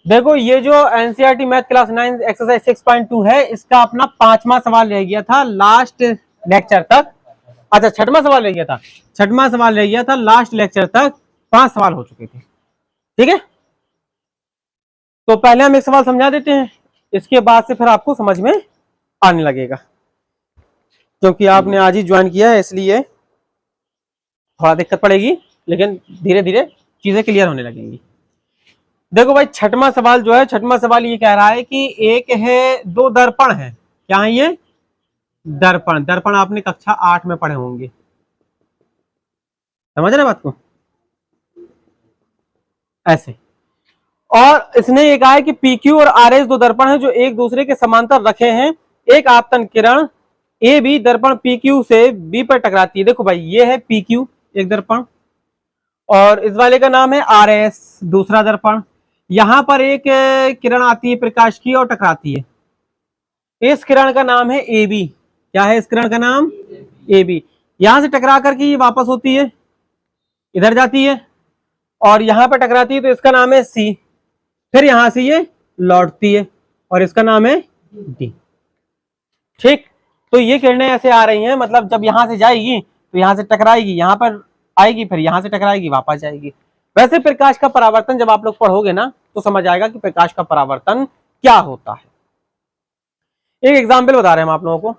देखो ये जो एनसीईआरटी मैथ क्लास 9 एक्सरसाइज 6.2 है, इसका अपना 5वां सवाल रह गया था लास्ट लेक्चर तक। अच्छा 6वां सवाल रह गया था, 6वां सवाल रह गया था लास्ट लेक्चर तक। 5 सवाल हो चुके थे, ठीक है। तो पहले हम एक सवाल समझा देते हैं, इसके बाद से फिर आपको समझ में आने लगेगा, क्योंकि आपने आज ही ज्वाइन किया है इसलिए थोड़ा दिक्कत पड़ेगी, लेकिन धीरे धीरे चीजें क्लियर होने लगेंगी। देखो भाई 6वां सवाल जो है, 6वां सवाल ये कह रहा है कि एक है, 2 दर्पण है। क्या है ये? दर्पण। दर्पण आपने कक्षा 8 में पढ़े होंगे, समझ रहे बात को? ऐसे। और इसने ये कहा है कि PQ और RS 2 दर्पण हैं जो एक दूसरे के समांतर रखे हैं। एक आपतन किरण AB दर्पण PQ से B पर टकराती है। देखो भाई ये है PQ एक दर्पण, और इस वाले का नाम है RS दूसरा दर्पण। यहां पर एक किरण आती है प्रकाश की और टकराती है। इस किरण का नाम है AB। क्या है इस किरण का नाम? AB। यहां से टकरा करके ये वापस होती है, इधर जाती है और यहां पर टकराती है, तो इसका नाम है C। फिर यहां से ये लौटती है और इसका नाम है D। ठीक, तो ये किरणें ऐसे आ रही हैं, मतलब जब यहां से जाएगी तो यहां से टकराएगी, यहां पर आएगी, फिर यहां से टकराएगी, वापस जाएगी। वैसे प्रकाश का परावर्तन जब आप लोग पढ़ोगे ना तो समझ आएगा कि प्रकाश का परावर्तन क्या होता है। एक एग्जाम्पल बता रहे हैं हम आप लोगों को।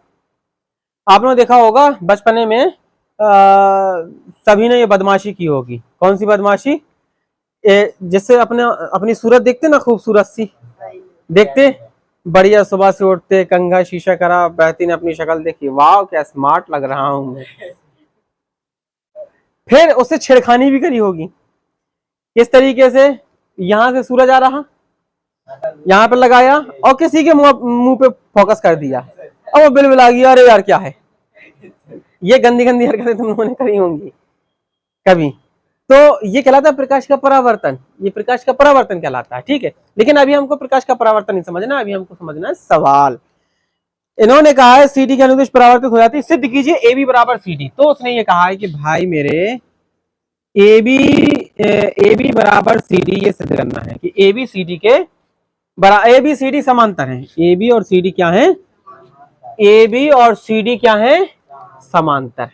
आप लोगों ने देखा होगा बचपने में सभी ने ये बदमाशी की होगी। कौन सी बदमाशी? जिससे अपनी सूरत देखते ना, खूबसूरत सी देखते, बढ़िया, सुबह से उठते, कंघा शीशा करा, बहती ने अपनी शक्ल देखी, वाह क्या स्मार्ट लग रहा हूं मैं। फिर उससे छेड़खानी भी करी होगी। किस तरीके से? यहां से सूरज आ रहा, यहां पर लगाया और किसी के मुंह पे फोकस कर दिया, अब वो बिल आ गया, अरे यार क्या है। ये गंदी गंदी हरकतें तुम लोगों ने करी होंगी कभी। तो ये कहलाता है प्रकाश का परावर्तन, ये प्रकाश का परावर्तन कहलाता है, ठीक है। लेकिन अभी हमको प्रकाश का परावर्तन नहीं समझना, अभी हमको समझना है सवाल। इन्होंने कहा है CD के अनुदिश परावर्तित हो जाती है, सिद्ध कीजिए AB बराबर CD। तो उसने ये कहा है कि भाई मेरे AB बराबर CD ये सिद्ध करना है कि AB CD के ABCD समांतर है। AB और CD क्या है? AB और CD क्या है? समांतर।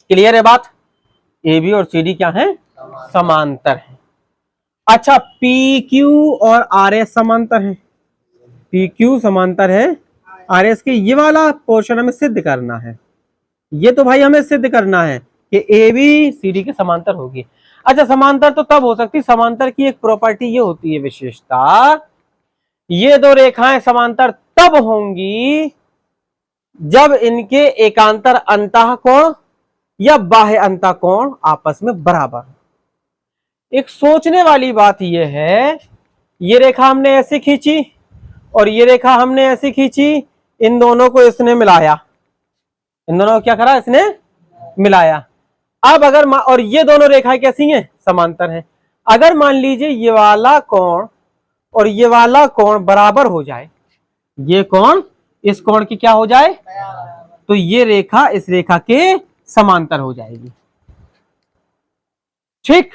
क्लियर है बात? AB और CD क्या है? समांतर है। अच्छा PQ और RS समांतर है। PQ समांतर है RS के, ये वाला पोर्शन हमें सिद्ध करना है। ये तो भाई हमें सिद्ध करना है कि ABCD के समांतर होगी। अच्छा समांतर तो तब हो सकती, समांतर की एक प्रॉपर्टी ये होती है, विशेषता, ये 2 रेखाएं समांतर तब होंगी जब इनके एकांतर अंतःकोण या बाह्य अंतःकोण आपस में बराबर। एक सोचने वाली बात यह है, ये रेखा हमने ऐसे खींची और ये रेखा हमने ऐसे खींची, इन दोनों को इसने मिलाया, इन दोनों को क्या करा? इसने मिलाया। अब अगर और ये दोनों रेखाएं कैसी हैं? समांतर हैं। अगर मान लीजिए ये वाला कोण और ये वाला कोण बराबर हो जाए, ये कोण इस कोण की क्या हो जाए, तो ये रेखा इस रेखा के समांतर हो जाएगी, ठीक।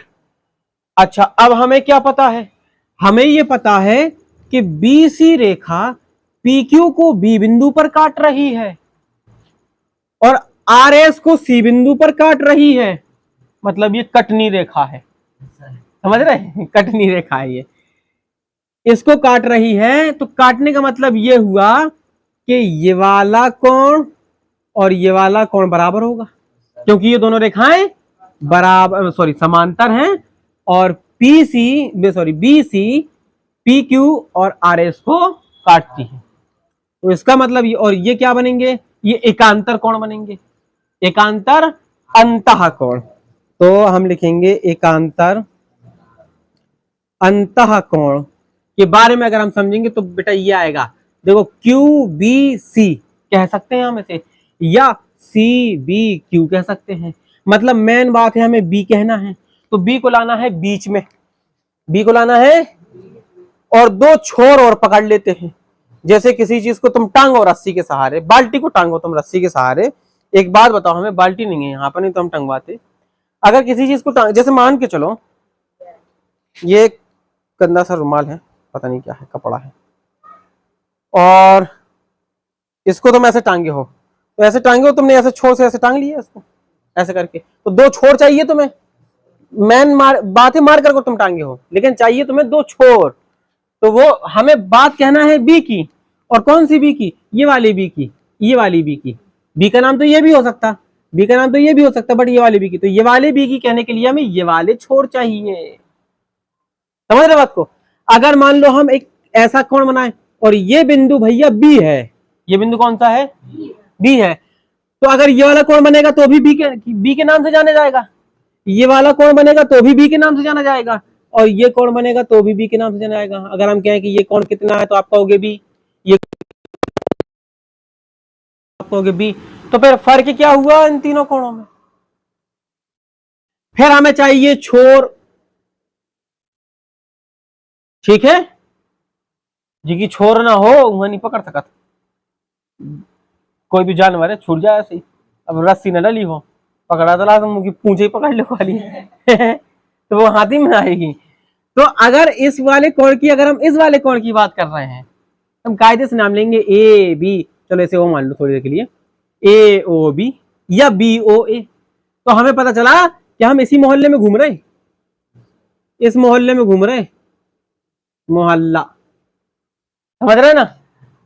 अच्छा अब हमें क्या पता है? हमें ये पता है कि BC रेखा PQ को B बिंदु पर काट रही है और RS को C बिंदु पर काट रही है, मतलब ये कटनी रेखा है, समझ रहे? कटनी रेखा है, ये इसको काट रही है। तो काटने का मतलब ये हुआ कि ये वाला कोण और ये वाला कोण बराबर होगा, क्योंकि ये दोनों रेखाएं बराबर समांतर हैं और BC PQ और RS को काटती है। तो इसका मतलब ये, और ये क्या बनेंगे? ये एकांतर कोण बनेंगे, एकांतर अंतःकोण। तो हम लिखेंगे एकांतर अंतःकोण के बारे में अगर हम समझेंगे तो बेटा ये आएगा, देखो QBC कह सकते हैं हम इसे, या CBQ कह सकते हैं। मतलब मेन बात है हमें B कहना है, तो B को लाना है बीच में, B को लाना है और 2 छोर और पकड़ लेते हैं। जैसे किसी चीज को तुम टांगो रस्सी के सहारे, बाल्टी को टांगो तुम रस्सी के सहारे। एक बात बताओ, हमें बाल्टी नहीं है यहाँ पर, नहीं तो हम टंगवाते। अगर किसी चीज को जैसे मान के चलो ये गंदा सा रुमाल है, पता नहीं क्या है, कपड़ा है, और इसको तुम ऐसे टांगे हो, तो ऐसे टांगे हो तुमने, ऐसे छोर से ऐसे टांग लिया इसको ऐसे करके, तो दो छोर चाहिए तुम्हें, मैन मार बातें मार करके तुम टांगे हो, लेकिन चाहिए तुम्हें दो छोर, तो वो हमें बात कहना है बी की, और कौन सी बी की, ये वाली बी की, ये वाली बी की, बी का नाम तो ये भी हो सकता, बी का नाम तो ये भी हो सकता, बट ये वाली बी की, तो ये वाले बी की कहने के लिए हमें ये वाले छोर चाहिए। समझ रहे बात को? अगर मान लो हम एक ऐसा कोण बनाए और ये बिंदु भैया बी है, ये बिंदु कौन सा है, बी है, तो अगर ये वाला कोण बनेगा तो भी बी के नाम से जाना जाएगा, ये वाला कोण बनेगा तो भी बी के नाम से जाना जाएगा, और ये कोण बनेगा तो भी बी के नाम से जाना जाएगा। अगर हम कहें कि ये कोण कितना है तो आप कहोगे बी, ये आप कहोगे बी, तो फिर फर्क क्या हुआ इन तीनों कोणों में? फिर हमें चाहिए छोर, ठीक है जी, की छोर ना हो वह नहीं पकड़ सकता, कोई भी जानवर है छूट जाए ऐसे ही, अब रस्सी न डली हो, पकड़ा तो तुम मुझे पूंछे ही पकड़ लो वाली तो वो हाथी में आएगी। तो अगर इस वाले कोण की, अगर हम इस वाले कोण की बात कर रहे हैं, हम कायदे से नाम लेंगे ए बी, चलो इसे ओ मान लो थोड़ी देर के लिए, ए ओ बी या बी ओ ए, तो हमें पता चला कि हम इसी मोहल्ले में घूम रहे, इस मोहल्ले में घूम रहे, मोहल्ला, समझ रहे ना?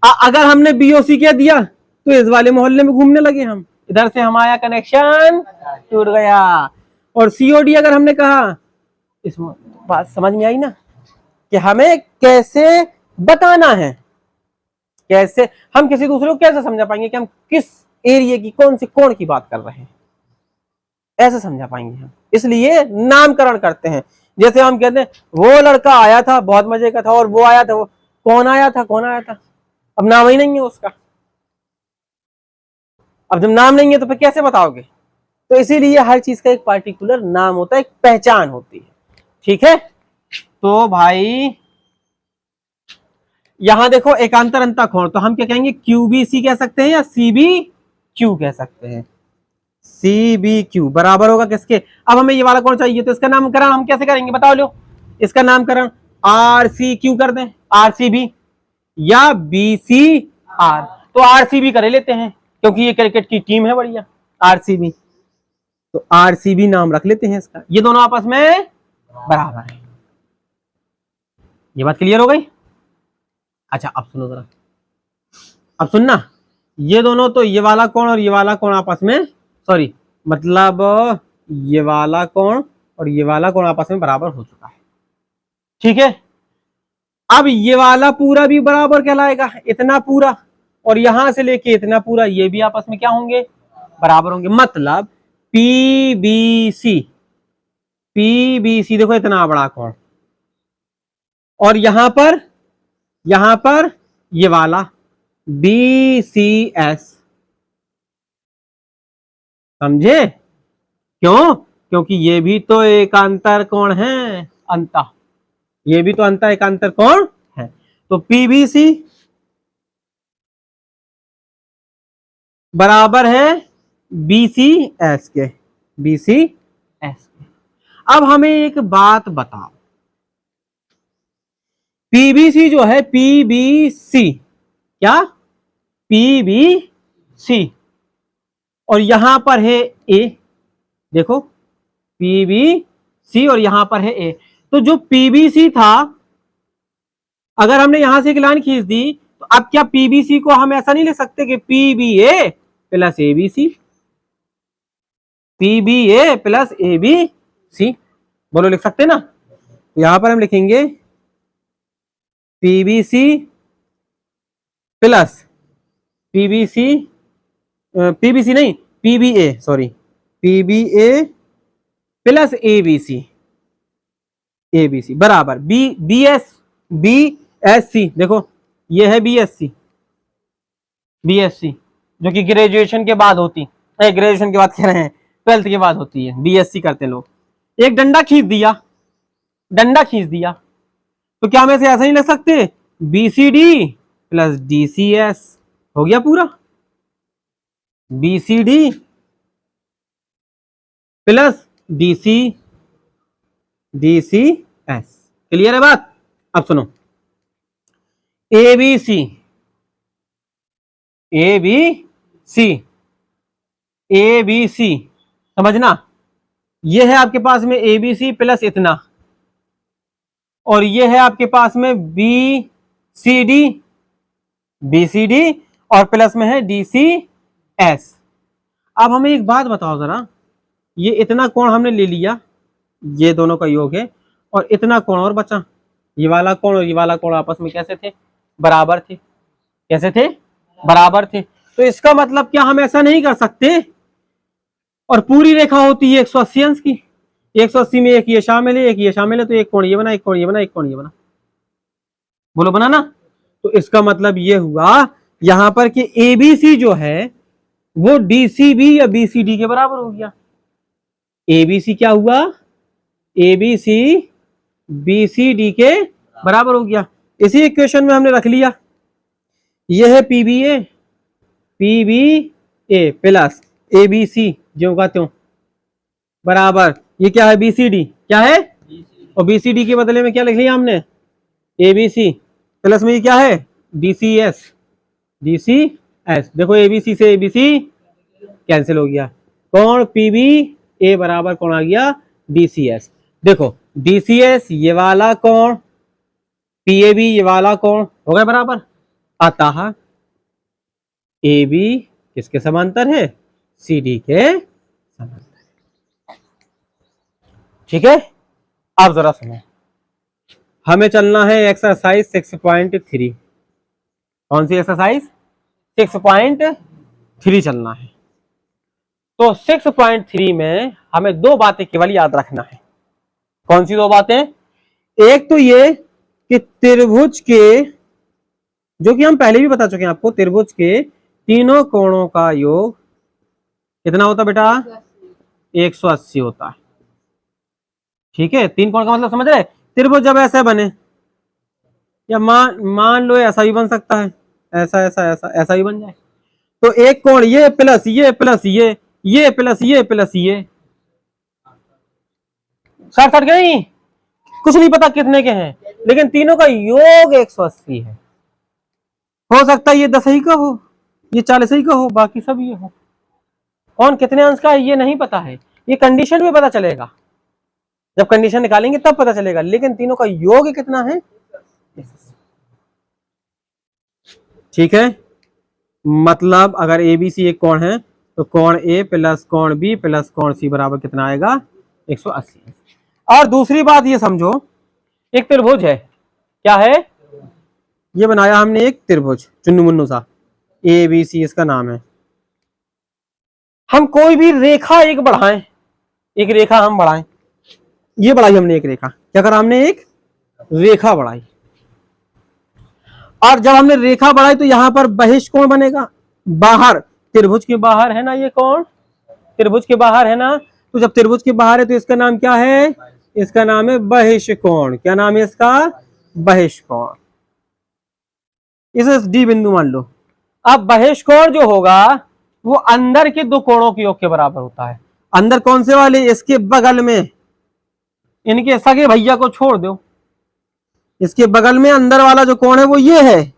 अगर हमने बीओसी कह दिया तो इस वाले मोहल्ले में घूमने लगे हम, इधर से हमारा कनेक्शन टूट गया। और सीओडी अगर हमने कहा, इस बात समझ में आई ना कि हमें कैसे बताना है, कैसे हम किसी दूसरे को कैसे समझा पाएंगे कि हम किस एरिया की कौन सी कोण की बात कर रहे हैं, ऐसे समझा पाएंगे हम, इसलिए नामकरण करते हैं। जैसे हम कहते हैं वो लड़का आया था बहुत मजे का था, और वो आया था, वो कौन आया था, कौन आया था, अब नाम ही नहीं है उसका, अब जब नाम नहीं है तो फिर कैसे बताओगे? तो इसीलिए हर चीज का एक पार्टिकुलर नाम होता है, एक पहचान होती है, ठीक है? तो भाई यहां देखो एकांतर अंतःकोण, तो हम क्या कहेंगे, क्यूबीसी कह सकते हैं या सीबी क्यू कह सकते हैं, सीबी क्यू बराबर होगा किसके? अब हमें ये वाला कोण चाहिए, तो इसका नामकरण हम कैसे करेंगे बताओ लो, इसका नामकरण आर सी क्यू कर दें, आर सी बी या बी सी आर, तो आर सी बी कर लेते हैं क्योंकि ये क्रिकेट की टीम है बढ़िया, आरसीबी, तो आरसीबी नाम रख लेते हैं इसका, ये दोनों आपस में बराबर है। ये बात क्लियर हो गई? अच्छा अब सुनो जरा, अब सुनना, ये दोनों तो ये वाला कोण और ये वाला कोण आपस में, सॉरी मतलब ये वाला कोण और ये वाला कोण आपस में बराबर हो चुका है, ठीक है? अब ये वाला पूरा भी बराबर कहलाएगा, इतना पूरा, और यहां से लेके इतना पूरा, ये भी आपस में क्या होंगे, बराबर होंगे। मतलब पीबीसी, पीबीसी देखो इतना बड़ा कोण, और यहां पर ये वाला बीसीएस, समझे? क्यों? क्योंकि ये भी तो एकांतर कोण है, अंतः ये भी तो अंतः एकांतर कोण है, तो पीबीसी बराबर है बीसीएस के, बीसीएस के। अब हमें एक बात बताओ, पीबीसी जो है, पीबीसी क्या, पीबीसी, और यहां पर है ए, देखो पीबीसी और यहां पर है ए, तो जो पीबीसी था, अगर हमने यहां से एक लाइन खींच दी, तो अब क्या पीबीसी को हम ऐसा नहीं लिख सकते कि PBA plus ABC, PBA plus ABC, बोलो लिख सकते ना? यहां पर हम लिखेंगे पीबीसी प्लस पीबीसी, पीबीसी नहीं PBA, sorry PBA plus ABC, ABC बराबर बीएससी, देखो ये है बीएससी, बीएससी जो कि ग्रेजुएशन के बाद होती है, ग्रेजुएशन के बाद कह रहे हैं, 12th के बाद होती है, बीएससी करते हैं लोग। एक डंडा खींच दिया, डंडा खींच दिया, तो क्या हम ऐसे ऐसा नहीं लिख सकते, बीसीडी प्लस डीसीएस, हो गया पूरा, बीसीडी प्लस डीसीएस, क्लियर है बात? अब सुनो, A B C, A B C, A B C, समझना, ये है आपके पास में ए बी सी प्लस इतना, और ये है आपके पास में B C D, B C D, और प्लस में है डी सी एस। अब हमें एक बात बताओ जरा, ये इतना कोण हमने ले लिया, ये दोनों का योग है, और इतना कोण और बचा, ये वाला कोण और ये वाला कोण आपस में कैसे थे? बराबर थे। कैसे थे? बराबर थे। तो इसका मतलब क्या हम ऐसा नहीं कर सकते और पूरी रेखा होती है 180 अंश की, 180 में एक ये शामिल है, एक ये शामिल है, तो एक कोण ये बना, एक कोण ये बना, एक कोण ये बना, बोलो बना ना। तो इसका मतलब ये हुआ यहां पर कि एबीसी जो है वो डीसीबी या बीसीडी के बराबर हो गया। एबीसी क्या हुआ? एबीसी बीसीडी के बराबर हो गया। इसी इक्वेशन में हमने रख लिया, ये है पीबीए, पीबीए प्लस एबीसी जो होगा त्यों बराबर, ये क्या है? बीसीडी, क्या है? और बीसीडी के बदले में क्या लिख लिया हमने? एबीसी प्लस में ये क्या है? DCS, DCS. देखो एबीसी से एबीसी कैंसिल हो गया, कौन? पीबी ए बराबर कौन आ गया? डीसीएस। देखो डीसीएस ये वाला कौन, पीएबी ये वाला कौन, हो गया बराबर। अतः एबी किसके समांतर है? सीडी के समांतर। ठीक है, अब जरा सुनो, हमें चलना है एक्सरसाइज 6.3। कौन सी एक्सरसाइज? 6.3 चलना है। तो 6.3 में हमें दो बातें केवल याद रखना है। कौन सी दो बातें? एक तो ये कि त्रिभुज के, जो कि हम पहले भी बता चुके हैं आपको, त्रिभुज के तीनों कोणों का योग कितना होता बेटा? 180 होता है। ठीक है, तीन कोण का मतलब समझ रहे? त्रिभुज जब ऐसा बने, या मान लो ऐसा भी बन सकता है, ऐसा ऐसा ऐसा ऐसा भी बन जाए, तो एक कोण ये प्लस ये प्लस ये प्लस ये प्लस ये, साठ साठ गई, कुछ नहीं पता कितने के हैं, लेकिन तीनों का योग 180 है। हो सकता है ये 10 ही का हो, ये 40 ही का हो, बाकी सब ये हो। कौन कितने अंश का है ये नहीं पता है, ये कंडीशन में पता चलेगा, जब कंडीशन निकालेंगे तब पता चलेगा, लेकिन तीनों का योग कितना है? ठीक है, मतलब अगर ए बी सी एक कोण है तो कोण ए प्लस कोण बी प्लस कोण सी बराबर कितना आएगा? 180। और दूसरी बात ये समझो, एक त्रिभुज है, क्या है? ये बनाया हमने एक त्रिभुज चुन्नू मुन्नू सा, ए बी सी इसका नाम है। हम कोई भी रेखा एक बढ़ाएं, एक रेखा हम बढ़ाएं, ये बढ़ाई हमने एक रेखा, क्या करा हमने? एक रेखा बढ़ाई। और जब हमने रेखा बढ़ाई तो यहां पर बहिष्ठ कोण बनेगा, बाहर, त्रिभुज के बाहर है ना ये कोण, त्रिभुज के बाहर है ना, तो जब त्रिभुज के बाहर है तो इसका नाम क्या है? इसका नाम है बहिष्ठ कोण। क्या नाम है इसका? बहिष्ठ कोण। इसे डी बिंदु मान लो। अब बहिष्ठ कोण जो होगा वो अंदर के दो कोणों के योग के बराबर होता है। अंदर कौन से वाले? इसके बगल में, इनके सगे भैया को छोड़ दो, इसके बगल में अंदर वाला जो कोण है वो ये है,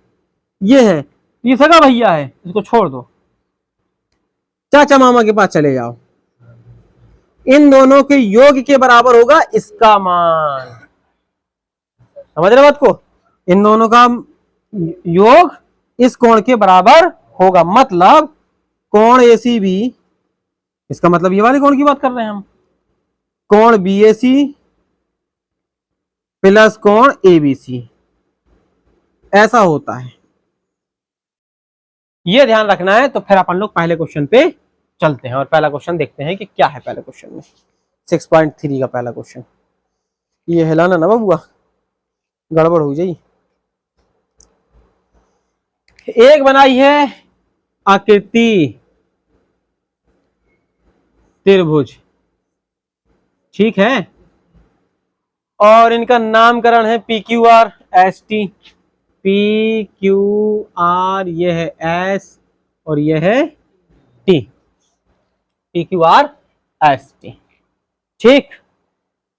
ये है, ये सगा भैया है, इसको छोड़ दो, चाचा मामा के पास चले जाओ, इन दोनों के योग के बराबर होगा इसका मान। समझ रहे बात को? इन दोनों का योग इस कोण के बराबर होगा, मतलब कोण एसीबी, इसका मतलब ये वाले कोण की बात कर रहे हैं हम, कोण बीएसी प्लस कोण एबीसी, ऐसा होता है। ये ध्यान रखना है। तो फिर अपन लोग पहले क्वेश्चन पे चलते हैं और पहला क्वेश्चन देखते हैं कि क्या है पहले क्वेश्चन में। 6.3 का पहला क्वेश्चन, ये हिलाना ना बबुआ, गड़बड़ हो जाए। एक बनाई है आकृति त्रिभुज, ठीक है, और इनका नामकरण है P Q R S T, P Q R, ये है एस और ये है T, P Q R S T. ठीक,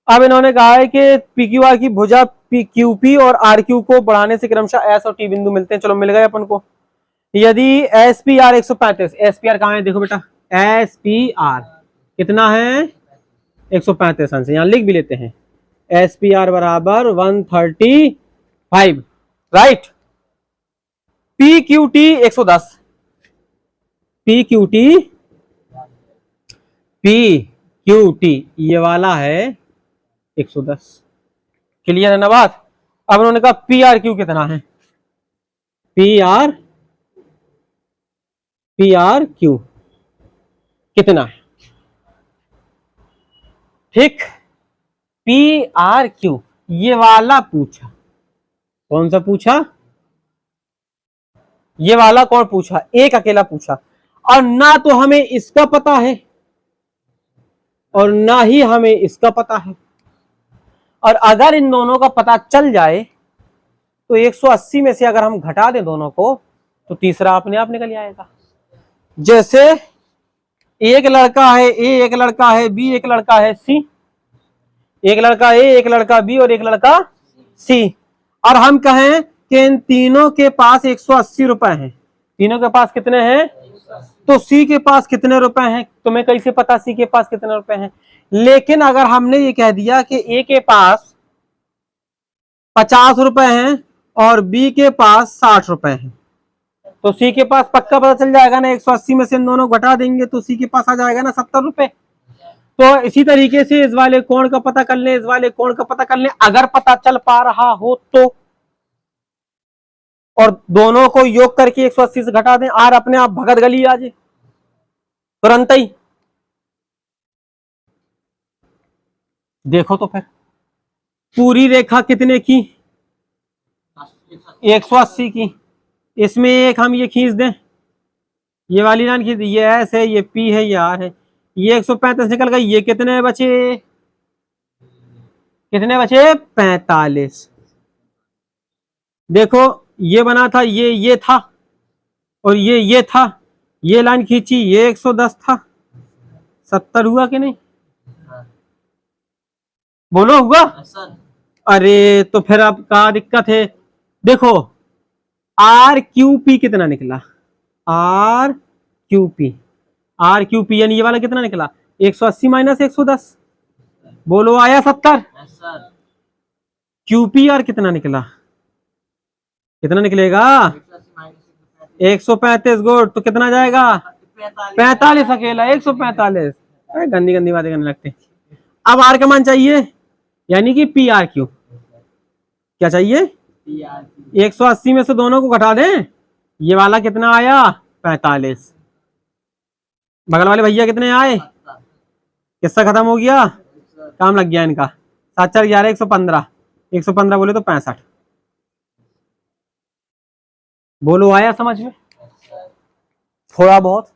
अब इन्होंने कहा है कि पी क्यू आर की भुजा पी क्यू पी और आर क्यू को बढ़ाने से क्रमशः एस और टी बिंदु मिलते हैं। चलो मिल गए अपन को। यदि S P R 135, S P R कहाँ है देखो बेटा, एस पी आर कितना है 135 अंश, यहां लिख भी लेते हैं एस पी आर बराबर 135, right. P Q T 110, P Q T ये वाला है 110, क्लियर है ना बात। अब उन्होंने कहा पी आर क्यू कितना है, पी आर क्यू कितना है, ठीक। पी आर क्यू ये वाला पूछा, कौन सा पूछा, ये वाला कौन पूछा, एक अकेला पूछा। और ना तो हमें इसका पता है और ना ही हमें इसका पता है। और अगर इन दोनों का पता चल जाए तो 180 में से अगर हम घटा दें दोनों को तो तीसरा अपने आप निकल आएगा। जैसे एक लड़का है ए, एक लड़का है बी, एक लड़का है सी, एक लड़का ए, एक लड़का बी और एक लड़का सी, और हम कहें कि इन तीनों के पास 180 रुपए हैं। तीनों के पास कितने हैं, तो सी के पास कितने रुपए हैं, तुम्हें कैसे पता सी के पास कितने रुपए हैं। लेकिन अगर हमने ये कह दिया कि ए के पास 50 रुपए हैं और बी के पास 60 रुपए हैं, तो सी के पास पक्का पता चल जाएगा ना। 180 में से इन दोनों घटा देंगे तो सी के पास आ जाएगा ना 70 रुपए। तो इसी तरीके से इस वाले कोण का पता कर लें, इस वाले कोण का पता कर लें, अगर पता चल पा रहा हो तो, और दोनों को योग करके 180 से घटा दें, आर अपने आप भगत गली आ जाए तुरंत ही। देखो तो फिर पूरी रेखा कितने की, 180 की, इसमें एक हम ये खींच दें, ये वाली लाइन खींच, ये एस है, ये पी है, ये आर है, ये 135 निकल गई। ये कितने बचे, कितने बचे 45। देखो ये बना था, ये था और ये था, ये लाइन खींची, ये 110 था, 70 हुआ कि नहीं, बोलो हुआ। अरे तो फिर अब क्या दिक्कत है, देखो आर क्यू पी कितना निकला, आर क्यू पी यानी ये वाला कितना निकला 180 माइनस 110, बोलो आया 70। क्यूपी आर कितना निकला, कितना निकलेगा 135 गुड, तो कितना जाएगा 45 अकेला 145। गंदी गंदी बातें करने लगते हैं। अब आर का मान चाहिए, यानी कि पी आर क्यू क्या चाहिए, 180 में से दोनों को घटा दें, ये वाला कितना आया 45, बगल वाले भैया कितने आए, किस्सा खत्म हो गया, काम लग गया इनका। 7 4 11 115, 115 बोले तो 65, बोलो आया समझ में थोड़ा बहुत।